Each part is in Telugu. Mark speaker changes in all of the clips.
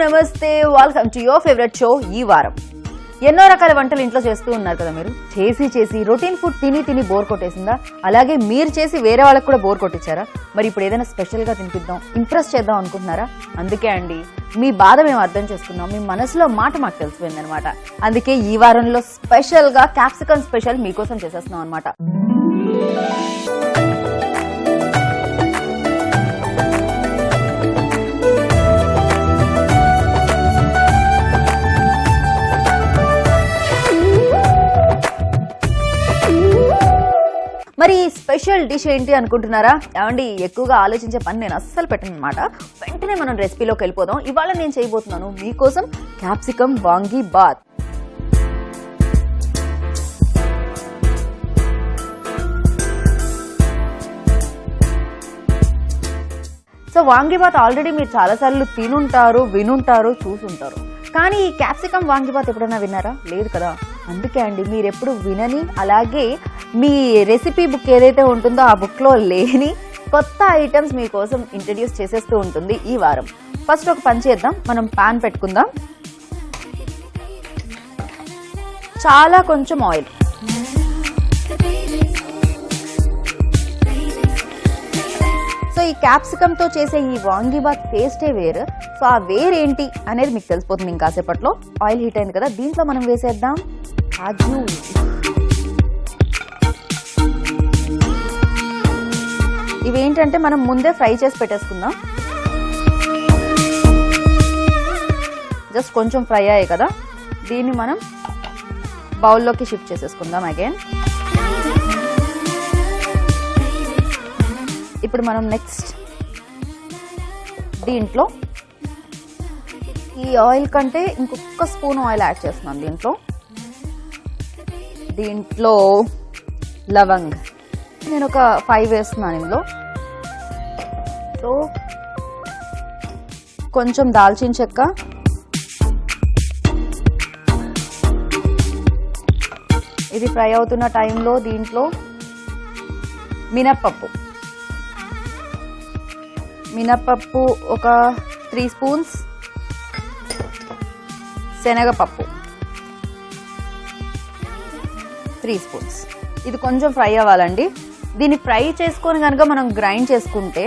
Speaker 1: నమస్తే, welcome to your favourite show. ఈ వారం ఎన్నో రకాల వంటలు ఇంట్లో చేస్తూ ఉన్నారు కదా మీరు. చేసి రొటీన్ ఫుడ్ తిని బోర్ కొట్టేసిందా? అలాగే మీరు చేసి వేరే వాళ్ళకి కూడా బోర్ కొట్టించారా? మరి ఇప్పుడు ఏదైనా స్పెషల్గా తినిపిద్దాం, ఇంప్రెస్ చేద్దాం అనుకుంటున్నారా? అందుకే అండి, మీ బాధ మేము అర్థం చేసుకున్నాం, మీ మనసులో మాట మాకు తెలిసిపోయింది అనమాట. అందుకే ఈ వారంలో స్పెషల్గా క్యాప్సికమ్ స్పెషల్ మీకోసం చేసేస్తున్నాం అనమాట. మరి స్పెషల్ డిష్ ఏంటి అనుకుంటున్నారా? ఏమండి, ఎక్కువగా ఆలోచించే పని నేను అస్సలు పెట్టను అనమాట. వెంటనే మనం రెసిపీలోకి వెళ్ళిపోదాం. ఇవాళ నేను చేయబోతున్నాను మీకోసం capsicum vangibath. So vangibath already మీరు చాలాసార్లు తినుంటారు, వినుంటారు, చూసుంటారు. కానీ ఈ క్యాప్సికమ్ వాంగీబాత్ ఎప్పుడైనా విన్నారా? లేదు కదా. అందుకే అండి, మీరు ఎప్పుడు వినని, అలాగే మీ రెసిపీ బుక్ ఏదైతే ఉంటుందో ఆ బుక్లో లేని కొత్త ఐటమ్స్ మీకోసం ఇంట్రడ్యూస్ చేసేస్తూ ఉంటుంది ఈ వారం. ఫస్ట్ ఒక పని చేద్దాం, మనం పాన్ పెట్టుకుందాం. చాలా కొంచెం ఆయిల్. సో ఈ క్యాప్సికమ్తో చేసే ఈ వాంగీబాత్ టేస్టే వేరు. సో ఆ వేరేంటి అనేది మీకు తెలిసిపోతుంది ఇంకాసేపట్లో. ఆయిల్ హీట్ అయింది కదా, దీంట్లో మనం వేసేద్దాం కాజు. ఇవేంటంటే మనం ముందే ఫ్రై చేసి పెట్టేసుకుందాం. జస్ట్ కొంచెం ఫ్రై అయ్యాయి కదా, దీన్ని మనం బౌల్లోకి షిఫ్ట్ చేసేసుకుందాం అగైన్. ఇప్పుడు మనం నెక్స్ట్ దీంట్లో ఈ ఆయిల్ కంటే ఇంకొక స్పూన్ ఆయిల్ యాడ్ చేస్తున్నాం. దీంట్లో లవంగ్ నేను ఒక 5 వేస్తున్నాను ఇందులో. సో కొంచెం దాల్చిన చెక్క, ఇది ఫ్రై అవుతున్న టైంలో దీంట్లో మినప్పప్పు ఒక 3 స్పూన్స్, శనగపప్పు 3 స్పూన్స్. ఇది కొంచెం ఫ్రై అవ్వాలండి. దీన్ని ఫ్రై చేసుకొని కనుక మనం గ్రైండ్ చేసుకుంటే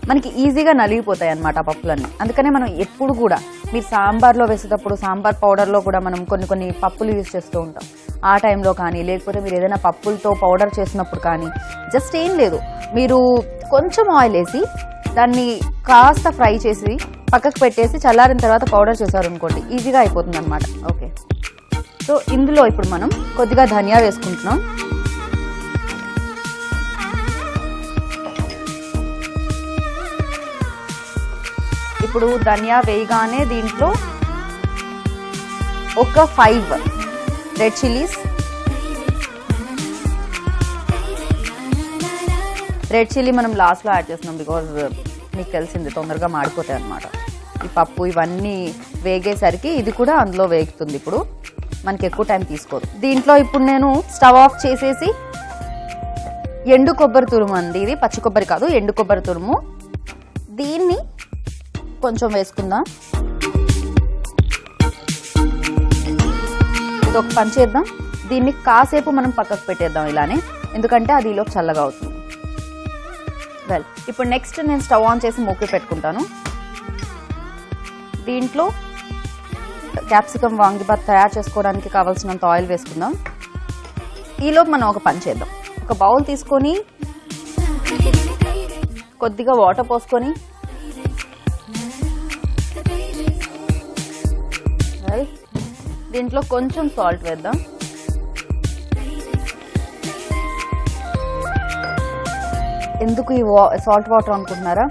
Speaker 1: మనకి ఈజీగా నలిగిపోతాయి అన్నమాట ఆ పప్పులన్నీ. అందుకనే మనం ఎప్పుడు కూడా మీరు సాంబార్లో వేసేటప్పుడు సాంబార్ పౌడర్లో కూడా మనం కొన్ని పప్పులు యూజ్ చేస్తూ ఉంటాం. ఆ టైంలో కానీ, లేకపోతే మీరు ఏదైనా పప్పులతో పౌడర్ చేసినప్పుడు కానీ, జస్ట్ ఏం లేదు, మీరు కొంచెం ఆయిల్ వేసి దాన్ని కాస్త ఫ్రై చేసి పక్కకు పెట్టేసి చల్లారిన తర్వాత పౌడర్ చేశారు అనుకోండి, ఈజీగా అయిపోతుంది అనమాట. ఓకే, సో ఇందులో ఇప్పుడు మనం కొద్దిగా ధనియా వేసుకుంటున్నాం. ఇప్పుడు ధనియా వేయగానే దీంట్లో ఒక 5 రెడ్ చిల్లీస్. రెడ్ చిల్లీ మనం లాస్ట్లో యాడ్ చేస్తున్నాం, బికాజ్ మీకు తెలిసింది తొందరగా మాడిపోతాయి అన్నమాట. ఈ పప్పు ఇవన్నీ వేగేసరికి ఇది కూడా అందులో వేగుతుంది. ఇప్పుడు మనకి ఎక్కువ టైం తీసుకోదు. దీంట్లో ఇప్పుడు నేను స్టవ్ ఆఫ్ చేసేసి ఎండు కొబ్బరి తురుము అండి, ఇది పచ్చి కొబ్బరి కాదు, ఎండు కొబ్బరి తురుము, దీన్ని కొంచెం వేసుకుందాం. ఇది ఒక పని చేద్దాం, దీన్ని కాసేపు మనం పక్కకు పెట్టేద్దాం ఇలానే, ఎందుకంటే అది ఈలోపు చల్లగా అవుతుంది. వెల్, ఇప్పుడు నెక్స్ట్ నేను స్టవ్ ఆన్ చేసి మూకి పెట్టుకుంటాను. దీంట్లో క్యాప్సికమ్ వాంగీబాత్ తయారు చేసుకోవడానికి కావాల్సినంత ఆయిల్ వేసుకుందాం. ఈలోపు మనం ఒక పని చేద్దాం. ఒక బౌల్ తీసుకొని కొద్దిగా వాటర్ పోసుకొని, దీంట్లో కొంచెం సాల్ట్ వేద్దాం. ఎందుకు ఈ సాల్ట్ వాటర్ అనుకుంటున్నారా?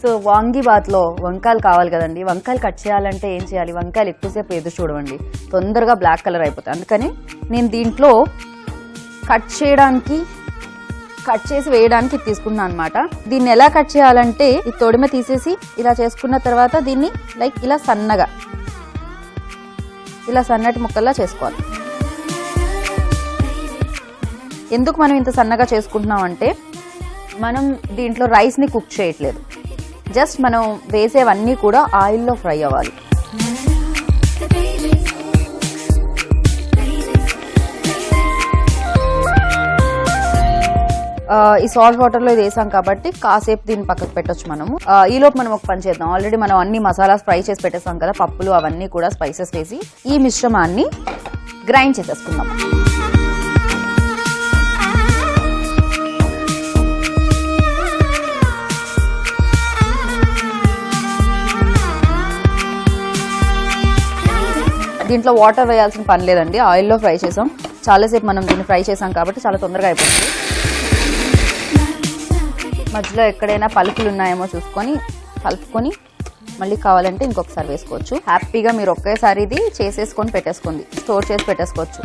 Speaker 1: సో వాంగీబాత్లో వంకాయలు కావాలి కదండి. వంకాయలు కట్ చేయాలంటే ఏం చేయాలి? వంకాయలు ఎక్కువసేపు ఎదురు చూడవండి, తొందరగా బ్లాక్ కలర్ అయిపోతాయి. అందుకని నేను దీంట్లో కట్ చేసి వేయడానికి తీసుకున్నాను అనమాట. దీన్ని ఎలా కట్ చేయాలంటే, ఈ తొడిమ తీసేసి ఇలా చేసుకున్న తర్వాత దీన్ని లైక్ ఇలా సన్నటి ముక్కల్లా చేసుకోవాలి. ఎందుకు మనం ఇంత సన్నగా చేసుకుంటున్నాం అంటే, మనం దీంట్లో రైస్ని కుక్ చేయట్లేదు, జస్ట్ మనం వేసేవన్నీ కూడా ఆయిల్లో ఫ్రై అవ్వాలి. ఈ సాల్ట్ వాటర్ లో ఇది వేసాం కాబట్టి కాసేపు దీన్ని పక్కకు పెట్టొచ్చు మనము. ఈ లోపు మనం ఒక పని చేద్దాం. ఆల్రెడీ మనం అన్ని మసాలాస్ ఫ్రై చేసి పెట్టేసాం కదా, పప్పులు అవన్నీ కూడా స్పైసెస్ వేసి ఈ మిశ్రమాన్ని గ్రైండ్ చేసేసుకుందాం. దీంట్లో వాటర్ వేయాల్సిన పని లేదండి, ఆయిల్లో ఫ్రై చేసాం. చాలాసేపు మనం దీన్ని ఫ్రై చేసాం కాబట్టి చాలా తొందరగా అయిపోతుంది. మధ్యలో ఎక్కడైనా పలుకులు ఉన్నాయేమో చూసుకొని కలుపుకొని మళ్ళీ కావాలంటే ఇంకొకసారి వేసుకోవచ్చు. హ్యాపీగా మీరు ఒకేసారి ఇది చేసేసుకొని పెట్టేసుకోండి, స్టోర్ చేసి పెట్టేసుకోవచ్చు.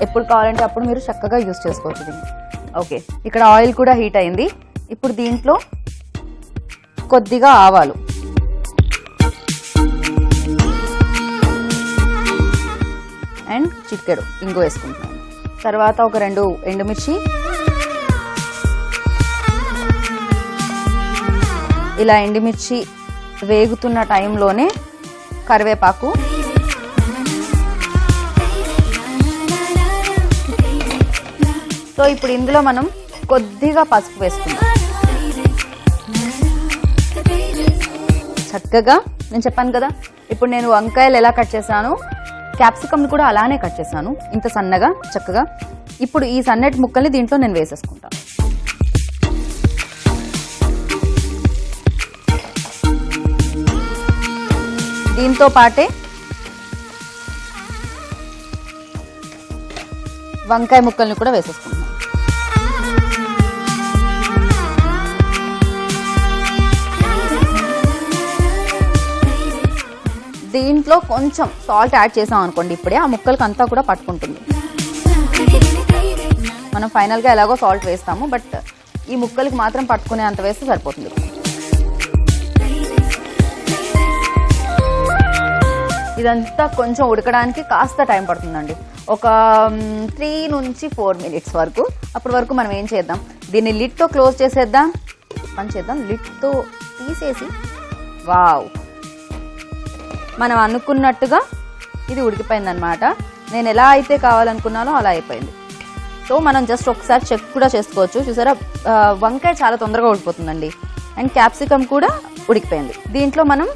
Speaker 1: ఎప్పుడు కావాలంటే అప్పుడు మీరు చక్కగా యూజ్ చేసుకోవచ్చు దీన్ని. ఓకే, ఇక్కడ ఆయిల్ కూడా హీట్ అయింది. ఇప్పుడు దీంట్లో కొద్దిగా ఆవాలు, అండ్ చిటికెడు ఇంగు వేసుకుంటున్నాను. తర్వాత ఒక 2 ఎండుమిర్చి, ఇలా ఎండుమిర్చి వేగుతున్న టైంలోనే కరివేపాకు, సో ఇప్పుడు ఇందులో మనం కొద్దిగా పసుపు వేసుకుందాం. చక్కగా నేను చెప్పాను కదా, ఇప్పుడు నేను వంకాయలు ఎలా కట్ చేశాను, క్యాప్సికమ్ కూడా అలానే కట్ చేశాను, ఇంత సన్నగా చక్కగా. ఇప్పుడు ఈ సన్నటి ముక్కల్ని దీంట్లో నేను వేసేసుకుంటాను. దీంతో పాటే వంకాయ ముక్కల్ని కూడా వేసేసుకుంటాను. దీంట్లో కొంచెం సాల్ట్ యాడ్ చేసాం అనుకోండి, ఇప్పుడే ఆ ముక్కలకి అంతా కూడా పట్టుకుంటుంది. మనం ఫైనల్గా ఎలాగో సాల్ట్ వేస్తాము, బట్ ఈ ముక్కలకి మాత్రం పట్టుకునే అంత వేస్తే సరిపోతుంది. ఇదంతా కొంచెం ఉడకడానికి కాస్త టైం పడుతుందండి, ఒక 3 నుంచి 4 మినిట్స్ వరకు. అప్పటి వరకు మనం ఏం చేద్దాం, దీన్ని లిడ్తో క్లోజ్ చేసేద్దాం. పని చేద్దాం, లిడ్తో తీసేసి. వావ్, మనం అనుకున్నట్టుగా ఇది ఉడికిపోయిందనమాట. నేను ఎలా అయితే కావాలనుకున్నానో అలా అయిపోయింది. సో మనం జస్ట్ ఒకసారి చెక్ కూడా చేసుకోవచ్చు. చూసారా, వంకాయ చాలా తొందరగా ఉడికిపోతుందండి, అండ్ క్యాప్సికమ్ కూడా ఉడికిపోయింది. దీంట్లో మనం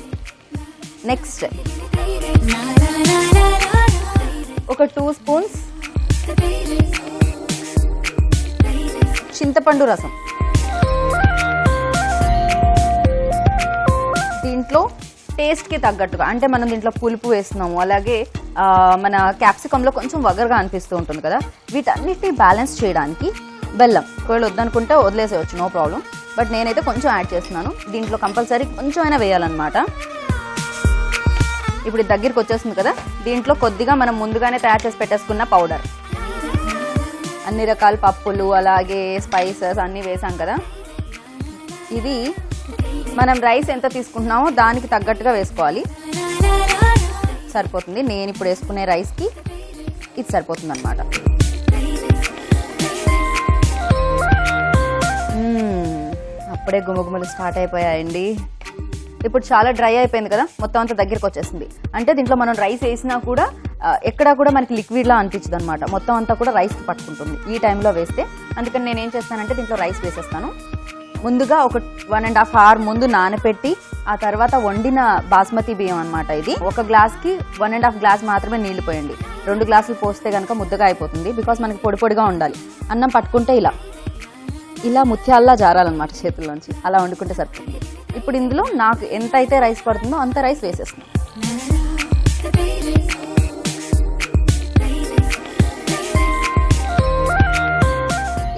Speaker 1: నెక్స్ట్ ఒక 2 స్పూన్స్ చింతపండు రసం, దీంట్లో టేస్ట్కి తగ్గట్టుగా, అంటే మనం దీంట్లో పులుపు వేస్తున్నాము, అలాగే మన క్యాప్సికంలో కొంచెం వగరగా అనిపిస్తూ ఉంటుంది కదా, వీటన్నిటిని బ్యాలెన్స్ చేయడానికి బెల్లం. ఒకవేళ వద్దనుకుంటే వదిలేసేయచ్చు, నో ప్రాబ్లం. బట్ నేనైతే కొంచెం యాడ్ చేస్తున్నాను. దీంట్లో కంపల్సరీ కొంచెం అయినా వేయాలన్నమాట. ఇప్పుడు దగ్గరికి వచ్చేస్తుంది కదా, దీంట్లో కొద్దిగా మనం ముందుగానే తయారు చేసి పెట్టేసుకున్న పౌడర్, అన్ని రకాల పప్పులు అలాగే స్పైసెస్ అన్నీ వేసాం కదా, ఇది మనం రైస్ ఎంత తీసుకుంటున్నామో దానికి తగ్గట్టుగా వేసుకోవాలి. సరిపోతుంది, నేను ఇప్పుడు వేసుకునే రైస్కి ఇది సరిపోతుంది అనమాట. అప్పుడే గుమగుమలు స్టార్ట్ అయిపోయాయండి. ఇప్పుడు చాలా డ్రై అయిపోయింది కదా, మొత్తం అంతా దగ్గరికి వచ్చేసింది. అంటే దీంట్లో మనం రైస్ వేసినా కూడా ఎక్కడా కూడా మనకి లిక్విడ్లా అనిపించదు అనమాట, మొత్తం అంతా కూడా రైస్కి పట్టుకుంటుంది ఈ టైంలో వేస్తే. అందుకని నేను ఏం చేస్తానంటే దీంట్లో రైస్ వేసేస్తాను. ముందుగా ఒక 1.5 hour ముందు నానపెట్టి ఆ తర్వాత వండిన బాస్మతి బియ్యం అనమాట ఇది. 1 గ్లాస్కి 1.5 గ్లాస్ మాత్రమే నీళ్లు పోయండి. 2 గ్లాసులు పోస్తే కనుక ముద్దగా అయిపోతుంది, బికాస్ మనకి పొడి పొడిగా ఉండాలి. అన్నం పట్టుకుంటే ఇలా ముత్యాల్లా జారాలన్నమాట చేతుల్లోంచి, అలా వండుకుంటే సరిపోతుంది. ఇప్పుడు ఇందులో నాకు ఎంత అయితే రైస్ పడుతుందో అంత రైస్ వేసేస్తున్నాను.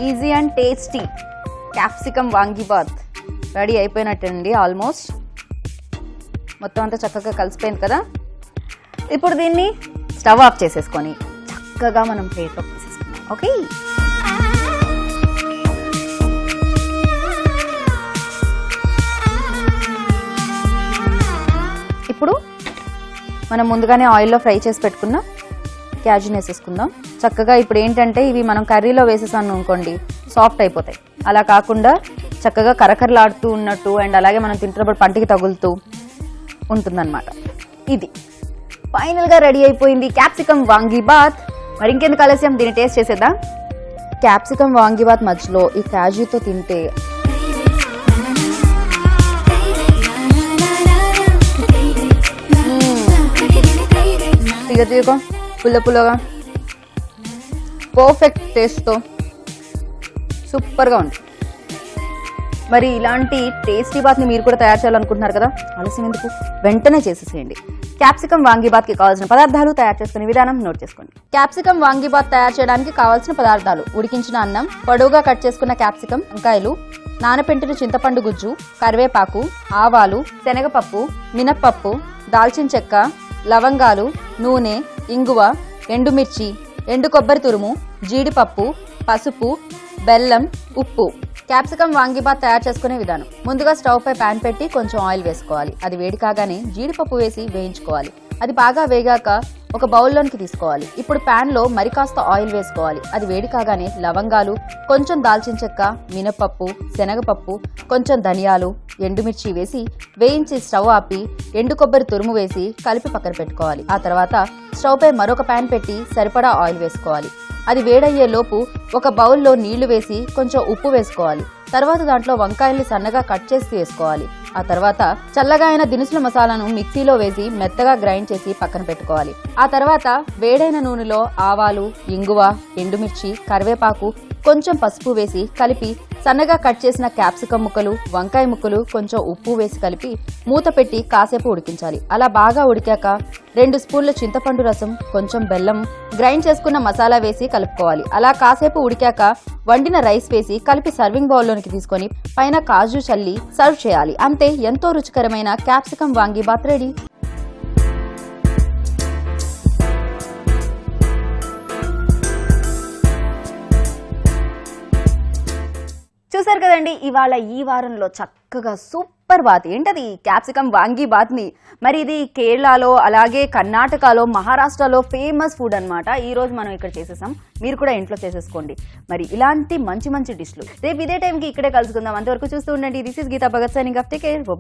Speaker 1: Easy and tasty capsicum vangibath ready అయిపోయినట్టండి. ఆల్మోస్ట్ మొత్తం అంతా చక్కగా కలిసిపోయింది కదా. ఇప్పుడు దీన్ని స్టవ్ ఆఫ్ చేసేసుకొని చక్కగా మనం ప్లేట్లో తీసేసుకున్నాం. ఓకే, ఇప్పుడు మనం ముందుగానే ఆయిల్లో ఫ్రై చేసి పెట్టుకున్న క్యాజుని వేసేసుకుందాం. చక్కగా ఇప్పుడు ఏంటంటే ఇవి మనం కర్రీలో వేసేసాను అనుకోండి సాఫ్ట్ అయిపోతాయి. అలా కాకుండా చక్కగా కరకరలాడుతూ ఉన్నట్టు అండ్ అలాగే మనం తింటున్నప్పుడు పంటికి తగులుతూ ఉంటుందన్నమాట. ఇది ఫైనల్గా రెడీ అయిపోయింది క్యాప్సికమ్ వాంగీబాత్. మరి ఇంకెందుకు ఆలస్యం, దీన్ని టేస్ట్ చేసేద్దాం. క్యాప్సికమ్ వాంగిబాత్ మధ్యలో ఈ కాజుతో తింటే తీగ పుల్ల పుల్లగా పర్ఫెక్ట్ టేస్ట్తో సూపర్గా ఉంది. మరి ఇలాంటి టేస్టీ బాత్ని మీరు కూడా తయారు చేయాలనుకుంటున్నారు కదా, ఆలస్యం ఎందుకు, వెంటనే చేసేసేయండి. క్యాప్సికమ్ వాంగిబాత్కి కావాల్సిన పదార్థాలు, తయారు చేసుకునే విధానం నోట్ చేసుకోండి. క్యాప్సికమ్ వాంగిబాత్ తయారు చేయడానికి కావాల్సిన పదార్థాలు: ఉడికించిన అన్నం, పొడవుగా కట్ చేసుకున్న క్యాప్సికమ్, వంకాయలు, నానపెట్టిన చింతపండు గుజ్జు, కరివేపాకు, ఆవాలు, శనగపప్పు, మినప్పప్పు, దాల్చిన చెక్క, లవంగాలు, నూనె, ఇంగువ, ఎండుమిర్చి, ఎండు కొబ్బరి తురుము, జీడిపప్పు, పసుపు, బెల్లం, ఉప్పు. క్యాప్సికమ్ వాంగిబాత్ తయారు చేసుకునే విధానం: ముందుగా స్టవ్ పై ప్యాన్ పెట్టి కొంచెం ఆయిల్ వేసుకోవాలి. అది వేడి కాగానే జీడిపప్పు వేసి వేయించుకోవాలి. అది బాగా వేగాక ఒక బౌల్లోనికి తీసుకోవాలి. ఇప్పుడు ప్యాన్ లో మరి కాస్త ఆయిల్ వేసుకోవాలి. అది వేడి కాగానే లవంగాలు, కొంచెం దాల్చిన చెక్క, మినపప్పు, శనగపప్పు, కొంచెం ధనియాలు, ఎండుమిర్చి వేసి వేయించి స్టవ్ ఆపి ఎండు కొబ్బరి తురుము వేసి కలిపి పక్కన పెట్టుకోవాలి. ఆ తర్వాత స్టవ్ పై మరొక ప్యాన్ పెట్టి సరిపడా ఆయిల్ వేసుకోవాలి. అది వేడయ్యే లోపు ఒక బౌల్లో నీళ్లు వేసి కొంచెం ఉప్పు వేసుకోవాలి. తర్వాత దాంట్లో వంకాయల్ని సన్నగా కట్ చేసి వేసుకోవాలి. ఆ తర్వాత చల్లగా అయిన దినుసుల మసాలాను మిక్సీలో వేసి మెత్తగా గ్రైండ్ చేసి పక్కన పెట్టుకోవాలి. ఆ తర్వాత వేడైన నూనెలో ఆవాలు, ఇంగువ, ఎండుమిర్చి, కరివేపాకు, కొంచెం పసుపు వేసి కలిపి సన్నగా కట్ చేసిన క్యాప్సికమ్ ముక్కలు, వంకాయ ముక్కలు, కొంచెం ఉప్పు వేసి కలిపి మూత పెట్టి కాసేపు ఉడికించాలి. అలా బాగా ఉడికాక 2 స్పూన్ల చింతపండు రసం, కొంచెం బెల్లం, గ్రైండ్ చేసుకున్న మసాలా వేసి కలుపుకోవాలి. అలా కాసేపు ఉడికాక వండిన రైస్ వేసి కలిపి సర్వింగ్ బౌల్లోనికి తీసుకొని పైన కాజు చల్లి సర్వ్ చేయాలి. అంతే, ఎంతో రుచికరమైన క్యాప్సికమ్ వాంగిబాత్ రెడీ. చూసారు కదండి, ఇవాళ ఈ వారంలో చక్కగా సూపర్ బాత్ ఏంటది క్యాప్సికమ్ వాంగి బాత్ని. మరి ఇది కేరళలో, అలాగే కర్ణాటకలో, మహారాష్ట్రలో ఫేమస్ ఫుడ్ అన్నమాట. ఈ రోజు మనం ఇక్కడ చేసేసాం, మీరు కూడా ఇంట్లో చేసేసుకోండి. మరి ఇలాంటి మంచి మంచి డిష్లు రేపు ఇదే టైంకి ఇక్కడే కలుసుకుందాం. అంతవరకు చూస్తూ ఉండండి. This is Geetha Bhagat signing off. Take care, by.